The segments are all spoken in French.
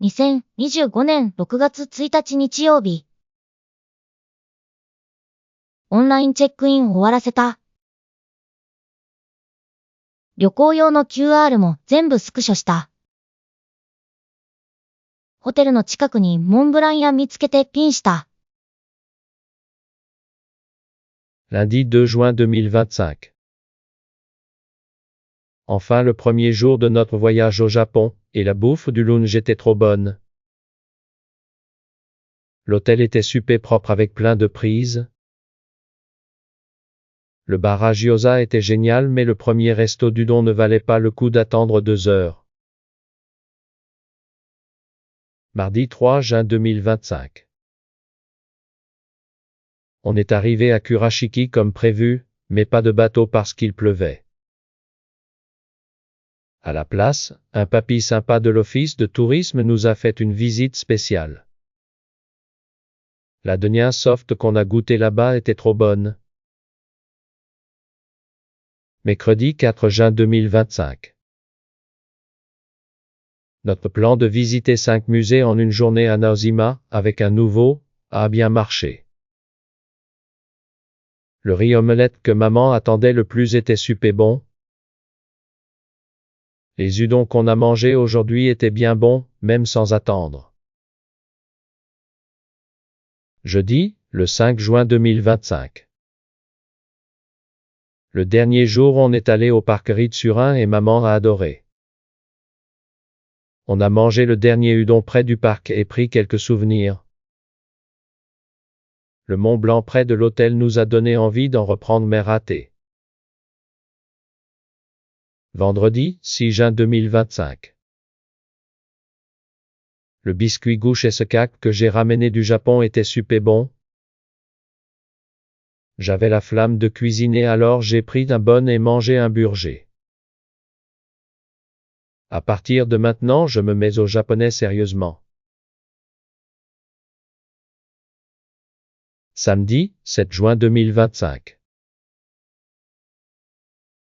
2025年6月1日日曜日。オンラインチェックイン終わらせた。旅行用の QR も全部スクショした。ホテルの近くにモンブラン屋見つけてピンした。Lundi 2 juin 2025. Enfin le premier jour de notre voyage au Japon, et la bouffe du lounge était trop bonne. L'hôtel était super propre avec plein de prises. Le bar à gyoza était génial mais le premier resto d'udon ne valait pas le coup d'attendre 2 heures. Mardi 3 juin 2025. On est arrivé à Kurashiki comme prévu, mais pas de bateau parce qu'il pleuvait. À la place, un papy sympa de l'office de tourisme nous a fait une visite spéciale. La denia soft qu'on a goûté là-bas était trop bonne. Mercredi 4 juin 2025. Notre plan de visiter 5 musées en une journée à Naoshima, avec un nouveau, a bien marché. Le riz omelette que maman attendait le plus était super bon. Les udons qu'on a mangés aujourd'hui étaient bien bons, même sans attendre. Jeudi, le 5 juin 2025. Le dernier jour on est allé au parc Ritsurin et maman a adoré. On a mangé le dernier udon près du parc et pris quelques souvenirs. Le Mont Blanc près de l'hôtel nous a donné envie d'en reprendre mais raté. Vendredi, 6 juin 2025. Le biscuit gouche escake que j'ai ramené du Japon était super bon. J'avais la flamme de cuisiner alors j'ai pris un bon et mangé un burger. À partir de maintenant je me mets au japonais sérieusement. Samedi, 7 juin 2025.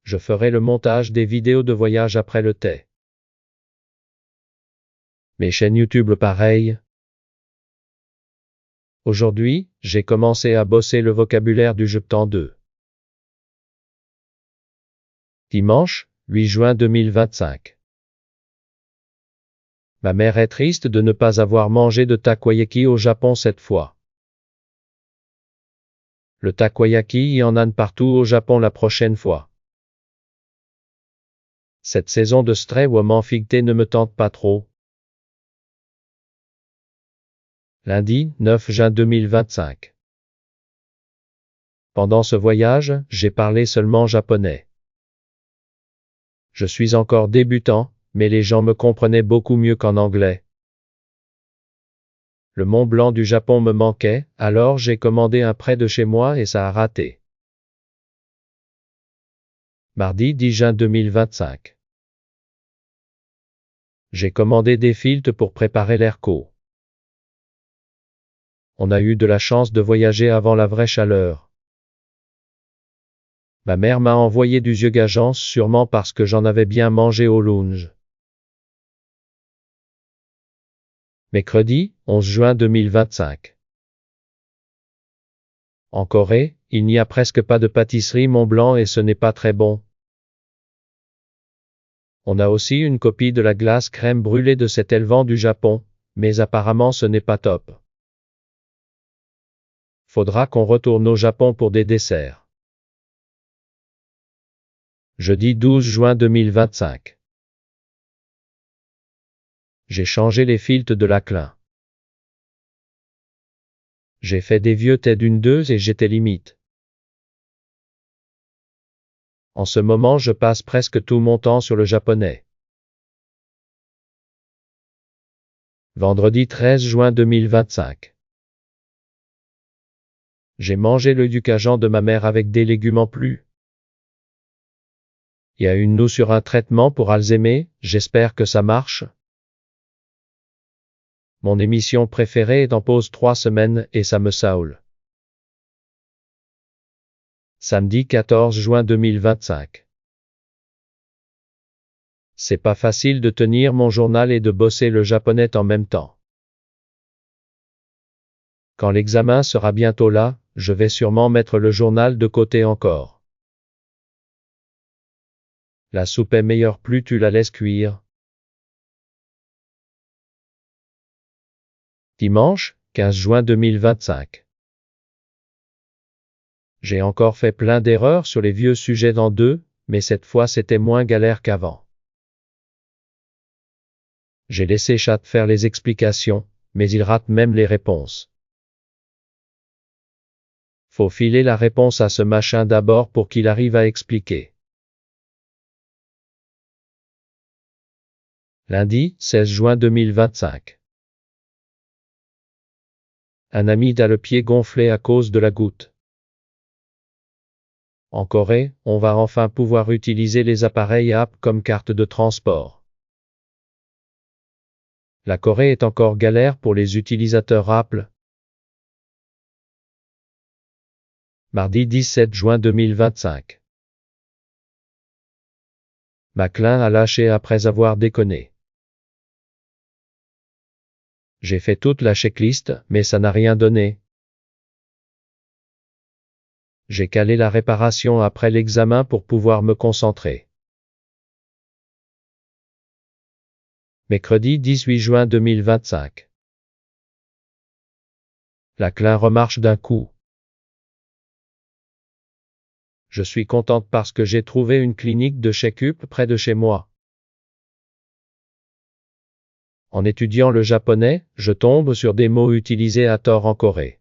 Je ferai le montage des vidéos de voyage après le thé. Mes chaînes YouTube pareil. Aujourd'hui, j'ai commencé à bosser le vocabulaire du Japon 2. Dimanche, 8 juin 2025. Ma mère est triste de ne pas avoir mangé de takoyaki au Japon cette fois. Le takoyaki y en a partout au Japon la prochaine fois. Cette saison de stray woman figté ne me tente pas trop. Lundi, 9 juin 2025. Pendant ce voyage, j'ai parlé seulement japonais. Je suis encore débutant, mais les gens me comprenaient beaucoup mieux qu'en anglais. Le Mont Blanc du Japon me manquait, alors j'ai commandé un près de chez moi et ça a raté. Mardi 10 juin 2025. J'ai commandé des filtres pour préparer l'ERCO. On a eu de la chance de voyager avant la vraie chaleur. Ma mère m'a envoyé du Zyeogajance sûrement parce que j'en avais bien mangé au lounge. Mercredi, 11 juin 2025. En Corée, il n'y a presque pas de pâtisserie Mont Blanc et ce n'est pas très bon. On a aussi une copie de la glace crème brûlée de cet élevant du Japon, mais apparemment ce n'est pas top. Faudra qu'on retourne au Japon pour des desserts. Jeudi 12 juin 2025. J'ai changé les filtres de la Klein. J'ai fait des vieux thés d'une 2 et j'étais limite. En ce moment je passe presque tout mon temps sur le japonais. Vendredi 13 juin 2025. J'ai mangé le yukajan de ma mère avec des légumes en plus. Il y a une noix sur un traitement pour Alzheimer, j'espère que ça marche. Mon émission préférée est en pause 3 semaines et ça me saoule. Samedi 14 juin 2025. C'est pas facile de tenir mon journal et de bosser le japonais en même temps. Quand l'examen sera bientôt là, je vais sûrement mettre le journal de côté encore. La soupe est meilleure plus tu la laisses cuire. Dimanche, 15 juin 2025. J'ai encore fait plein d'erreurs sur les vieux sujets dans 2, mais cette fois c'était moins galère qu'avant. J'ai laissé Chat faire les explications, mais il rate même les réponses. Faut filer la réponse à ce machin d'abord pour qu'il arrive à expliquer. Lundi, 16 juin 2025. Un ami a le pied gonflé à cause de la goutte. En Corée, on va enfin pouvoir utiliser les appareils App comme carte de transport. La Corée est encore galère pour les utilisateurs Apple. Mardi 17 juin 2025. Maclin a lâché après avoir déconné. J'ai fait toute la checklist, mais ça n'a rien donné. J'ai calé la réparation après l'examen pour pouvoir me concentrer. Mercredi 18 juin 2025. La Klein remarche d'un coup. Je suis contente parce que j'ai trouvé une clinique de check-up près de chez moi. En étudiant le japonais, je tombe sur des mots utilisés à tort en Corée.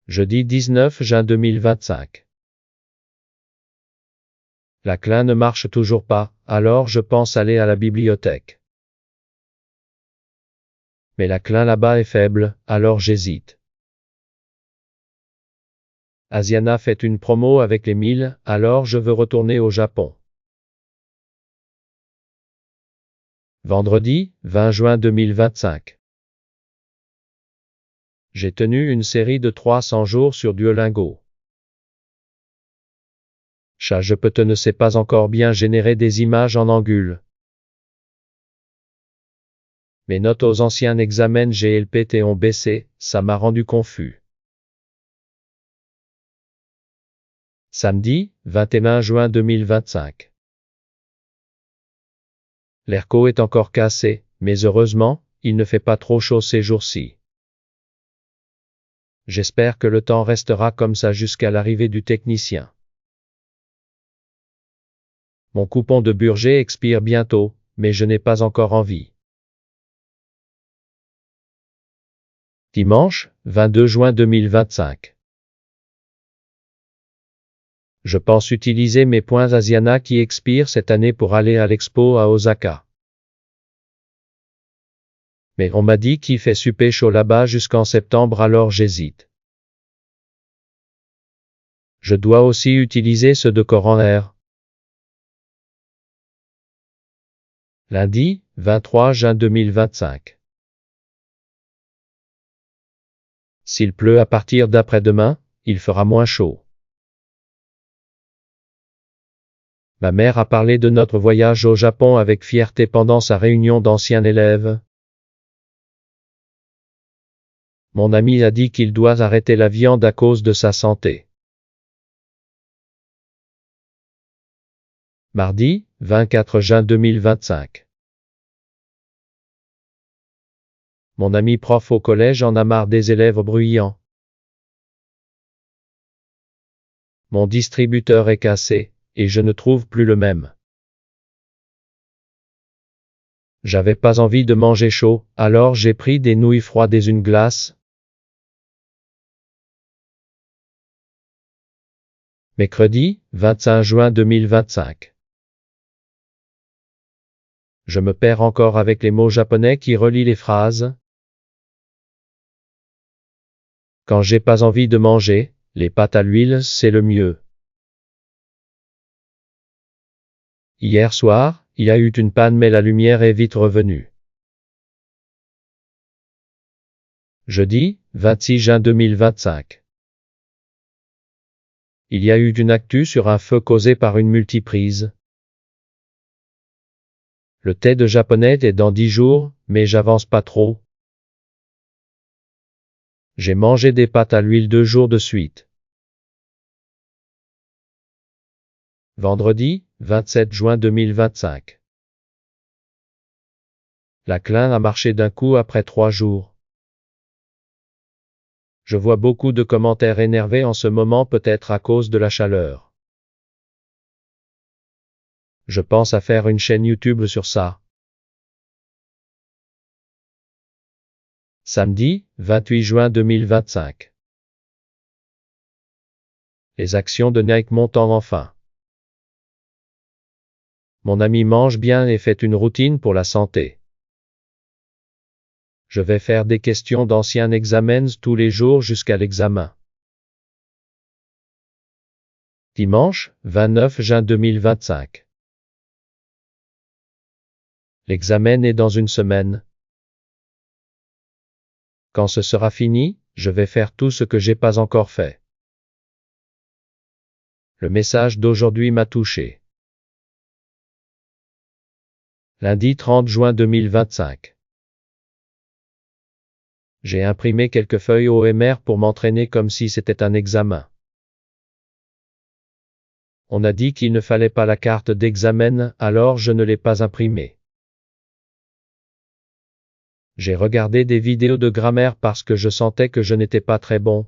Jeudi 19 juin 2025. La Klein ne marche toujours pas, alors je pense aller à la bibliothèque. Mais la Klein là-bas est faible, alors j'hésite. Asiana fait une promo avec les 1000, alors je veux retourner au Japon. Vendredi, 20 juin 2025. J'ai tenu une série de 300 jours sur Duolingo. Chat, je peux te ne sais pas encore bien générer des images en Angul. Mes notes aux anciens examens GLPT ont baissé, ça m'a rendu confus. Samedi, 21 juin 2025. L'airco est encore cassé, mais heureusement, il ne fait pas trop chaud ces jours-ci. J'espère que le temps restera comme ça jusqu'à l'arrivée du technicien. Mon coupon de Burger expire bientôt, mais je n'ai pas encore envie. Dimanche, 22 juin 2025. Je pense utiliser mes points Asiana qui expirent cette année pour aller à l'expo à Osaka. Mais on m'a dit qu'il fait super chaud là-bas jusqu'en septembre, alors j'hésite. Je dois aussi utiliser ceux de Coran Air. Lundi, 23 juin 2025. S'il pleut à partir d'après-demain, il fera moins chaud. Ma mère a parlé de notre voyage au Japon avec fierté pendant sa réunion d'anciens élèves. Mon ami a dit qu'il doit arrêter la viande à cause de sa santé. Mardi, 24 juin 2025. Mon ami prof au collège en a marre des élèves bruyants. Mon distributeur est cassé, et je ne trouve plus le même. J'avais pas envie de manger chaud, alors j'ai pris des nouilles froides et une glace. Mercredi, 25 juin 2025. Je me perds encore avec les mots japonais qui relient les phrases. Quand j'ai pas envie de manger, les pâtes à l'huile, c'est le mieux. Hier soir, il y a eu une panne mais la lumière est vite revenue. Jeudi, 26 juin 2025. Il y a eu une actu sur un feu causé par une multiprise. Le thé de japonais est dans 10 jours, mais j'avance pas trop. J'ai mangé des pâtes à l'huile 2 jours de suite. Vendredi, 27 juin 2025. La Klein a marché d'un coup après 3 jours. Je vois beaucoup de commentaires énervés en ce moment, peut-être à cause de la chaleur. Je pense à faire une chaîne YouTube sur ça. Samedi, 28 juin 2025. Les actions de Nike montent enfin. Mon ami mange bien et fait une routine pour la santé. Je vais faire des questions d'anciens examens tous les jours jusqu'à l'examen. Dimanche, 29 juin 2025. L'examen est dans une semaine. Quand ce sera fini, je vais faire tout ce que j'ai pas encore fait. Le message d'aujourd'hui m'a touché. Lundi 30 juin 2025. J'ai imprimé quelques feuilles OMR pour m'entraîner comme si c'était un examen. On a dit qu'il ne fallait pas la carte d'examen, alors je ne l'ai pas imprimée. J'ai regardé des vidéos de grammaire parce que je sentais que je n'étais pas très bon.